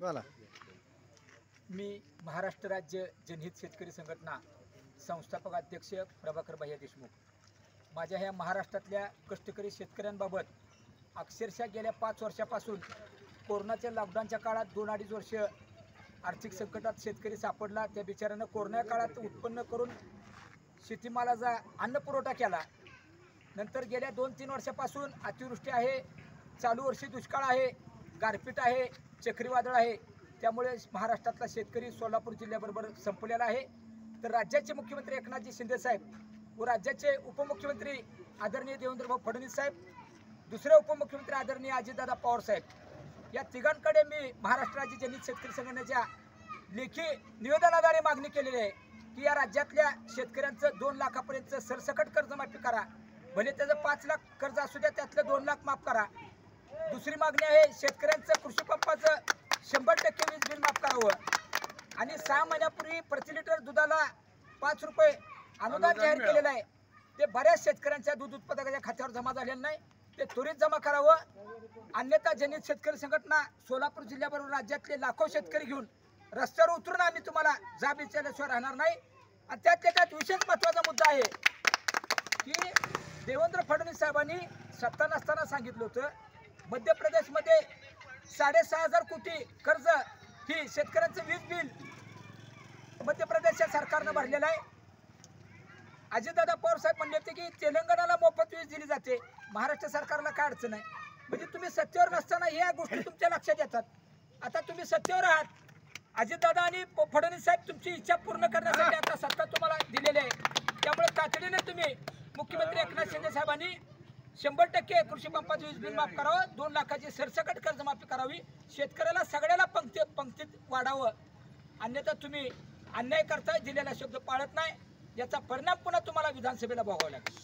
बोला. मी महाराष्ट्र राज्य जनहित शेतकरी संघटना संस्थापक अध्यक्ष प्रभाकर भैया देशमुख. माझ्या ह्या महाराष्ट्रातल्या कष्टकरी शेतकऱ्यांबाबत अक्षरशः गेल्या 5 वर्षापासून कोरोनाच्या लॉकडाऊनच्या काळात 2-2.5 वर्ष आर्थिक संकटात शेतकरी सापडला. त्या बिचाऱ्यानं कोरोना काळात उत्पन्न करून शेतीमालाचा अन्न पुरवठा केला. नंतर गेल्या 2-3 वर्षापासून अतिवृष्टी आहे, चालू वर्षी दुष्काळ आहे, गारपीट आहे, चक्रीवादळ आहे. त्यामुळे महाराष्ट्रातला शेतकरी सोलापूर जिल्ह्याबरोबर संपलेला आहे. तर राज्याचे मुख्यमंत्री एकनाथजी शिंदे साहेब व राज्याचे उपमुख्यमंत्री आदरणीय देवेंद्र फडणवीस साहेब, दुसरे उपमुख्यमंत्री आदरणीय अजितदादा पवार साहेब या तिघांकडे मी महाराष्ट्र राज्य जनहित शेतकरी संघटनेच्या लेखी निवेदनाद्वारे मागणी केलेली आहे की या राज्यातल्या शेतकऱ्यांचं 2 लाखापर्यंत सरसकट कर्जमाफी करा. भले त्याचं 5 लाख कर्ज असू द्या, त्यातलं 2 लाख माफ करा. दुसरी मागणी आहे शेतकऱ्यांचं कृषी पंपाचं 100% वीज बिल माफ करावं आणि 6 महिन्यापूर्वी प्रति लिटर दुधाला 5 रुपये अनुदान जाहीर केलेलं आहे. ते बऱ्याच शेतकऱ्यांच्या दूध उत्पादकाच्या खात्यावर जमा झालेलं नाही. ते त्वरित जमा करावं. अन्यथा जनहित शेतकरी संघटना सोलापूर जिल्ह्याबरोबर राज्यातले लाखो शेतकरी घेऊन रस्त्यावर उतरून आम्ही तुम्हाला जाब विचारल्याशिवाय राहणार नाही. आणि त्यातल्या त्यात विशेष महत्त्वाचा मुद्दा आहे की देवेंद्र फडणवीस साहेबांनी सत्ता नसताना सांगितलं होतं मध्य प्रदेशमध्ये 6,500 कोटी कर्ज ही शेतकऱ्यांचं वीज बिल मध्य प्रदेशच्या सरकारनं भरलेलं आहे. अजितदादा पवार साहेब म्हणले होते की तेलंगणाला मोफत वीज दिली जाते, महाराष्ट्र सरकारला काय अडचण आहे. म्हणजे तुम्ही सत्तेवर नसताना ह्या गोष्टी तुमच्या लक्षात येतात. आता तुम्ही सत्तेवर आहात. अजितदादा आणि फडणवीस साहेब तुमची इच्छा पूर्ण करण्यासाठी आता सत्ता तुम्हाला दिलेली आहे. त्यामुळे तातडीने तुम्ही मुख्यमंत्री एकनाथ शिंदे साहेबांनी 100% कृषी पंपाचं वीज बिल माफ करावं, 2 लाखाची सरसकट कर्जमाफी करावी, शेतकऱ्याला सगळ्याला पंक्तीत वाढावं. अन्यथा तुम्ही अन्याय करता, दिलेला शब्द पाळत नाही. याचा परिणाम पुन्हा तुम्हाला विधानसभेला भोगावा लागेल.